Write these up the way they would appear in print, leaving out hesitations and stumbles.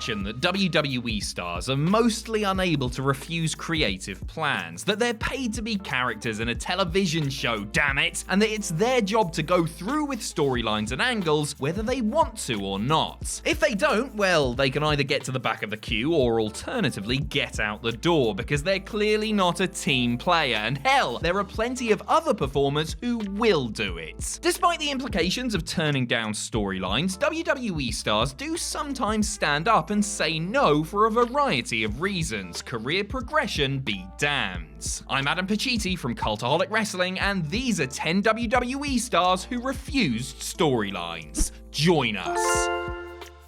reaction that WWE stars are mostly unable to refuse creative plans, that they're paid to be characters in a television show, damn it, and that it's their job to go through with storylines and angles whether they want to or not. If they don't, well, they can either get to the back of the queue or alternatively get out the door, because they're clearly not a team player, and hell, there are plenty of other performers who will do it. Despite the implications of turning down storylines, WWE stars do sometimes stand up and say no for a variety of reasons. Career progression be damned. I'm Adam Pacitti from Cultaholic Wrestling, and these are 10 WWE stars who refused storylines. Join us.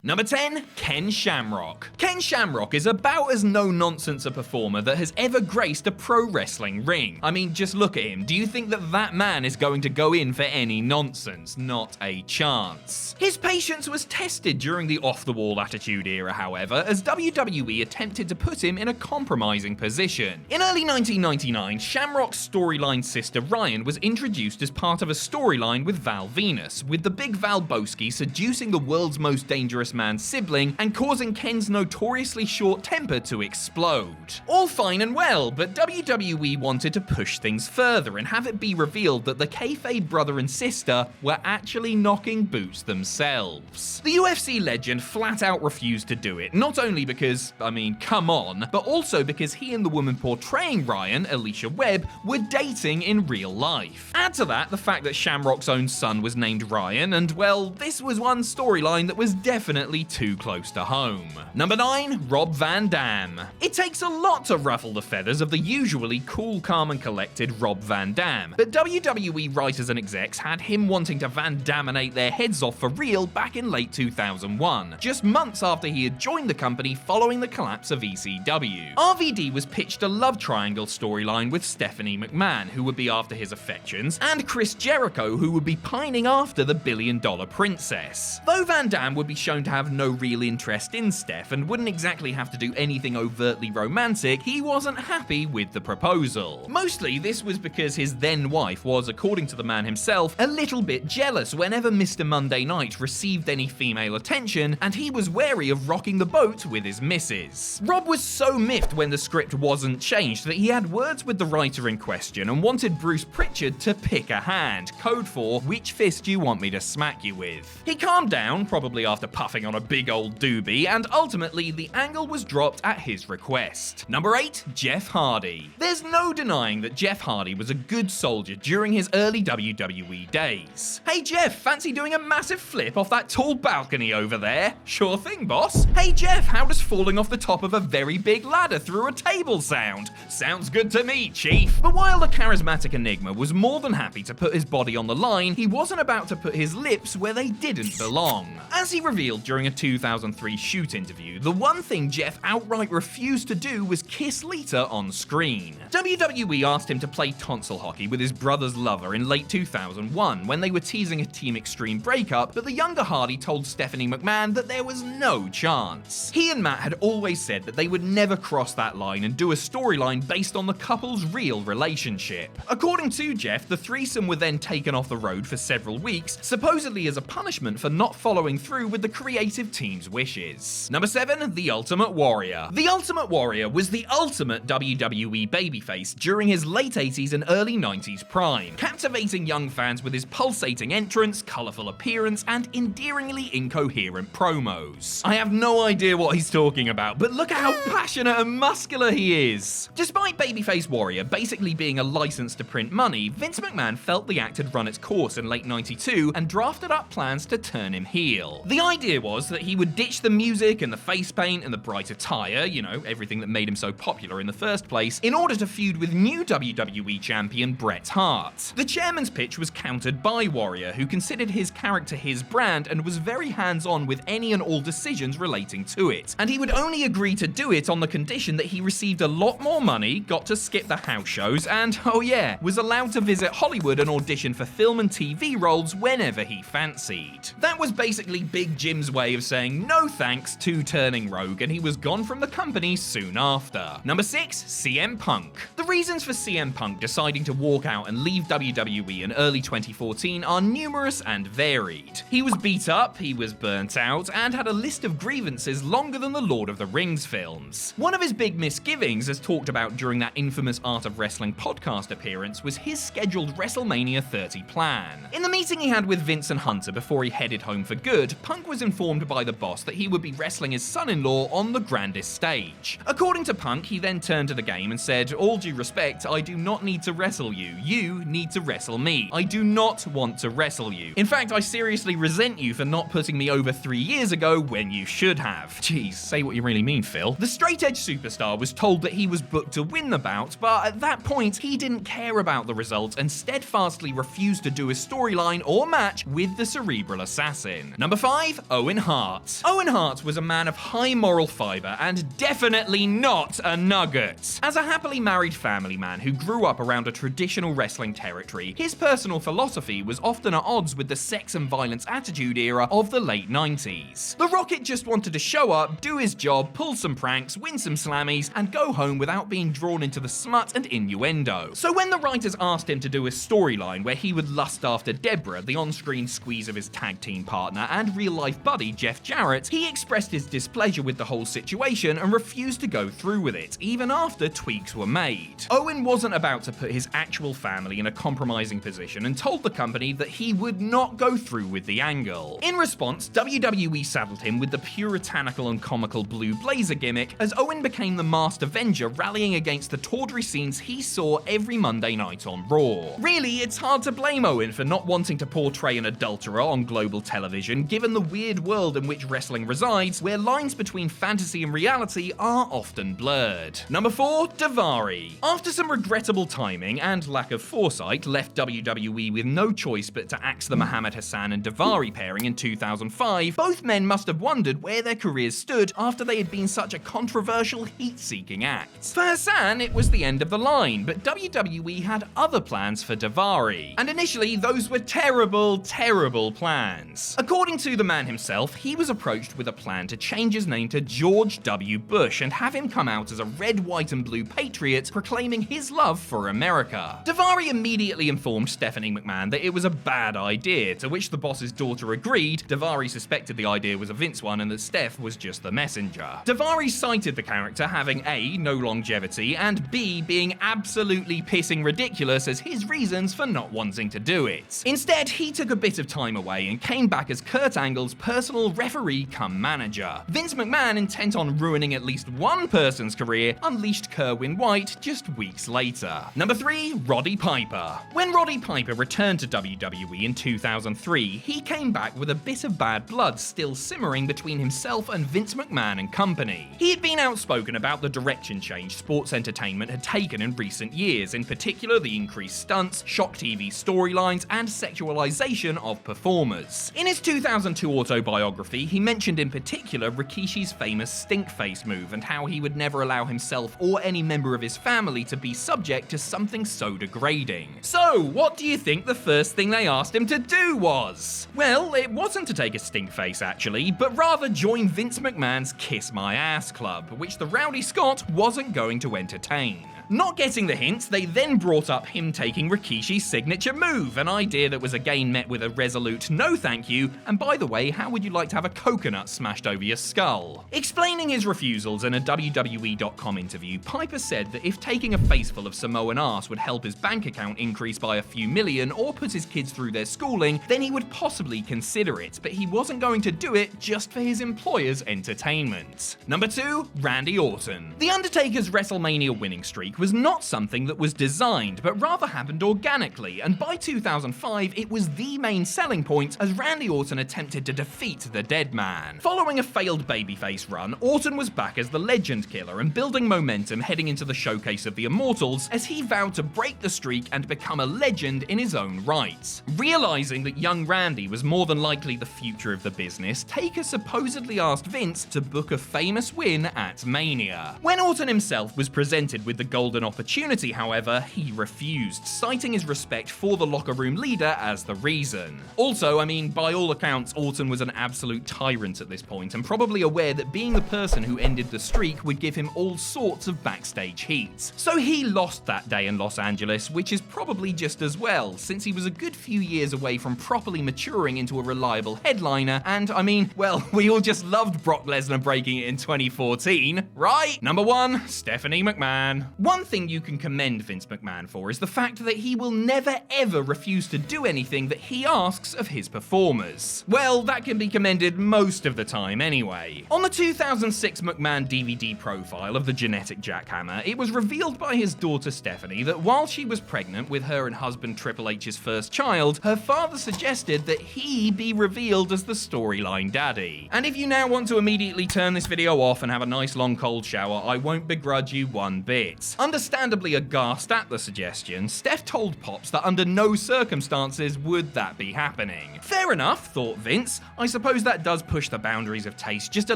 Number 10, Ken Shamrock. Ken Shamrock is about as no-nonsense a performer that has ever graced a pro wrestling ring. I mean, just look at him. Do you think that that man is going to go in for any nonsense? Not a chance. His patience was tested during the off-the-wall Attitude Era, however, as WWE attempted to put him in a compromising position. In early 1999, Shamrock's storyline sister Ryan was introduced as part of a storyline with Val Venus, with the big Val Boski seducing the world's most dangerous man's sibling and causing Ken's notoriously short temper to explode. All fine and well, but WWE wanted to push things further and have it be revealed that the kayfabe brother and sister were actually knocking boots themselves. The UFC legend flat out refused to do it, not only because, I mean, come on, but also because he and the woman portraying Ryan, Alicia Webb, were dating in real life. Add to that the fact that Shamrock's own son was named Ryan, and well, this was one storyline that was definitely too close to home. Number 9, Rob Van Dam. It takes a lot to ruffle the feathers of the usually cool, calm and collected Rob Van Dam, but WWE writers and execs had him wanting to Van Daminate their heads off for real back in late 2001, just months after he had joined the company following the collapse of ECW. RVD was pitched a love triangle storyline with Stephanie McMahon, who would be after his affections, and Chris Jericho, who would be pining after the billion-dollar princess. Though Van Dam would be shown to have no real interest in Steph and wouldn't exactly have to do anything overtly romantic, he wasn't happy with the proposal. Mostly this was because his then wife was, according to the man himself, a little bit jealous whenever Mr. Monday Night received any female attention, and he was wary of rocking the boat with his missus. Rob was so miffed when the script wasn't changed that he had words with the writer in question and wanted Bruce Pritchard to pick a hand, code for which fist you want me to smack you with. He calmed down, probably after puffing on a big old doobie, and ultimately the angle was dropped at his request. Number 8, Jeff Hardy. There's no denying that Jeff Hardy was a good soldier during his early WWE days. Hey Jeff, fancy doing a massive flip off that tall balcony over there? Sure thing, boss. Hey Jeff, how does falling off the top of a very big ladder through a table sound? Sounds good to me, Chief. But while the charismatic enigma was more than happy to put his body on the line, he wasn't about to put his lips where they didn't belong. As he revealed during a 2003 shoot interview, the one thing Jeff outright refused to do was kiss Lita on screen. WWE asked him to play tonsil hockey with his brother's lover in late 2001 when they were teasing a Team Extreme breakup, but the younger Hardy told Stephanie McMahon that there was no chance. He and Matt had always said that they would never cross that line and do a storyline based on the couple's real relationship. According to Jeff, the threesome were then taken off the road for several weeks, supposedly as a punishment for not following through with the creative team's wishes. Number 7, The Ultimate Warrior. The Ultimate Warrior was the ultimate WWE babyface during his late 80s and early 90s prime, captivating young fans with his pulsating entrance, colourful appearance, and endearingly incoherent promos. I have no idea what he's talking about, but look at how passionate and muscular he is. Despite Babyface Warrior basically being a license to print money, Vince McMahon felt the act had run its course in late 92 and drafted up plans to turn him heel. The idea was that he would ditch the music and the face paint and the bright attire, you know, everything that made him so popular in the first place, in order to feud with new WWE champion Bret Hart. The chairman's pitch was countered by Warrior, who considered his character his brand and was very hands-on with any and all decisions relating to it. And he would only agree to do it on the condition that he received a lot more money, got to skip the house shows, and, oh yeah, was allowed to visit Hollywood and audition for film and TV roles whenever he fancied. That was basically Big Jim's way of saying no thanks to turning rogue, and he was gone from the company soon after. Number 6, CM Punk. The reasons for CM Punk deciding to walk out and leave WWE in early 2014 are numerous and varied. He was beat up, he was burnt out, and had a list of grievances longer than the Lord of the Rings films. One of his big misgivings, as talked about during that infamous Art of Wrestling podcast appearance, was his scheduled WrestleMania 30 plan. In the meeting he had with Vince and Hunter before he headed home for good, Punk was informed by the boss that he would be wrestling his son-in-law on the grandest stage. According to Punk, he then turned to the game and said, "All due respect, I do not need to wrestle you. You need to wrestle me. I do not want to wrestle you. In fact, I seriously resent you for not putting me over 3 years ago when you should have." Jeez, say what you really mean, Phil. The straight-edge superstar was told that he was booked to win the bout, but at that point, he didn't care about the result and steadfastly refused to do a storyline or match with the Cerebral Assassin. Number 5, Owen Hart. Owen Hart was a man of high moral fiber and definitely not a nugget. As a happily married family man who grew up around a traditional wrestling territory, his personal philosophy was often at odds with the sex and violence attitude era of the late 90s. The Rocket just wanted to show up, do his job, pull some pranks, win some slammies, and go home without being drawn into the smut and innuendo. So when the writers asked him to do a storyline where he would lust after Deborah, the on-screen squeeze of his tag team partner and real-life buddy Jeff Jarrett, he expressed his displeasure with the whole situation and refused to go through with it, even after tweaks were made. Owen wasn't about to put his actual family in a compromising position and told the company that he would not go through with the angle. In response, WWE saddled him with the puritanical and comical blue blazer gimmick as Owen became the masked Avenger, rallying against the tawdry scenes he saw every Monday night on Raw. Really, it's hard to blame Owen for not wanting to portray an adulterer on global television, given the weird world in which wrestling resides, where lines between fantasy and reality are often blurred. Number 4, Davari. After some regrettable timing and lack of foresight left WWE with no choice but to axe the Muhammad Hassan and Davari pairing in 2005, both men must have wondered where their careers stood after they had been such a controversial heat-seeking act. For Hassan, it was the end of the line, but WWE had other plans for Davari. And initially, those were terrible, terrible plans. According to the man himself, he was approached with a plan to change his name to George W. Bush and have him come out as a red, white, and blue patriot proclaiming his love for America. Davari immediately informed Stephanie McMahon that it was a bad idea, to which the boss's daughter agreed. Davari suspected the idea was a Vince one and that Steph was just the messenger. Davari cited the character having A, no longevity, and B, being absolutely pissing ridiculous as his reasons for not wanting to do it. Instead, he took a bit of time away and came back as Kurt Angle's personal referee cum manager. Vince McMahon, intent on ruining at least one person's career, unleashed Kerwin White just weeks later. Number 3, Roddy Piper. When Roddy Piper returned to WWE in 2003, he came back with a bit of bad blood still simmering between himself and Vince McMahon and company. He had been outspoken about the direction change sports entertainment had taken in recent years, in particular the increased stunts, shock TV storylines, and sexualization of performers. In his 2002 autobiography, he mentioned in particular Rikishi's famous stink face move and how he would never allow himself or any member of his family to be subject to something so degrading. So, what do you think the first thing they asked him to do was? Well, it wasn't to take a stink face actually, but rather join Vince McMahon's Kiss My Ass Club, which the Rowdy Scott wasn't going to entertain. Not getting the hint, they then brought up him taking Rikishi's signature move, an idea that was again met with a resolute no thank you, and by the way, how would you like to have a coconut smashed over your skull? Explaining his refusals in a WWE.com interview, Piper said that if taking a faceful of Samoan arse would help his bank account increase by a few million or put his kids through their schooling, then he would possibly consider it, but he wasn't going to do it just for his employer's entertainment. Number 2, Randy Orton. The Undertaker's WrestleMania winning streak was not something that was designed, but rather happened organically, and by 2005 it was the main selling point as Randy Orton attempted to defeat the Dead Man. Following a failed babyface run, Orton was back as the Legend Killer and building momentum heading into the Showcase of the Immortals as he vowed to break the streak and become a legend in his own right. Realizing that young Randy was more than likely the future of the business, Taker supposedly asked Vince to book a famous win at Mania. When Orton himself was presented with the Golden golden opportunity, however, he refused, citing his respect for the locker room leader as the reason. Also, I mean, by all accounts, Orton was an absolute tyrant at this point, and probably aware that being the person who ended the streak would give him all sorts of backstage heat. So he lost that day in Los Angeles, which is probably just as well, since he was a good few years away from properly maturing into a reliable headliner, and I mean, well, we all just loved Brock Lesnar breaking it in 2014, right? Number 1, Stephanie McMahon. One thing you can commend Vince McMahon for is the fact that he will never ever refuse to do anything that he asks of his performers. Well, that can be commended most of the time anyway. On the 2006 McMahon DVD profile of the genetic jackhammer, it was revealed by his daughter Stephanie that while she was pregnant with her and husband Triple H's first child, her father suggested that he be revealed as the storyline daddy. And if you now want to immediately turn this video off and have a nice long cold shower, I won't begrudge you one bit. Understandably aghast at the suggestion, Steph told Pops that under no circumstances would that be happening. Fair enough, thought Vince. I suppose that does push the boundaries of taste just a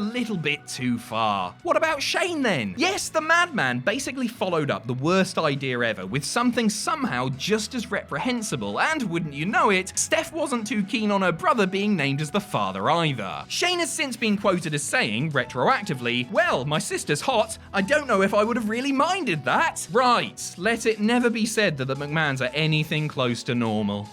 little bit too far. What about Shane then? Yes, the madman basically followed up the worst idea ever with something somehow just as reprehensible, and wouldn't you know it, Steph wasn't too keen on her brother being named as the father either. Shane has since been quoted as saying, retroactively, "Well, my sister's hot. I don't know if I would have really minded that." Right, let it never be said that the McMahons are anything close to normal.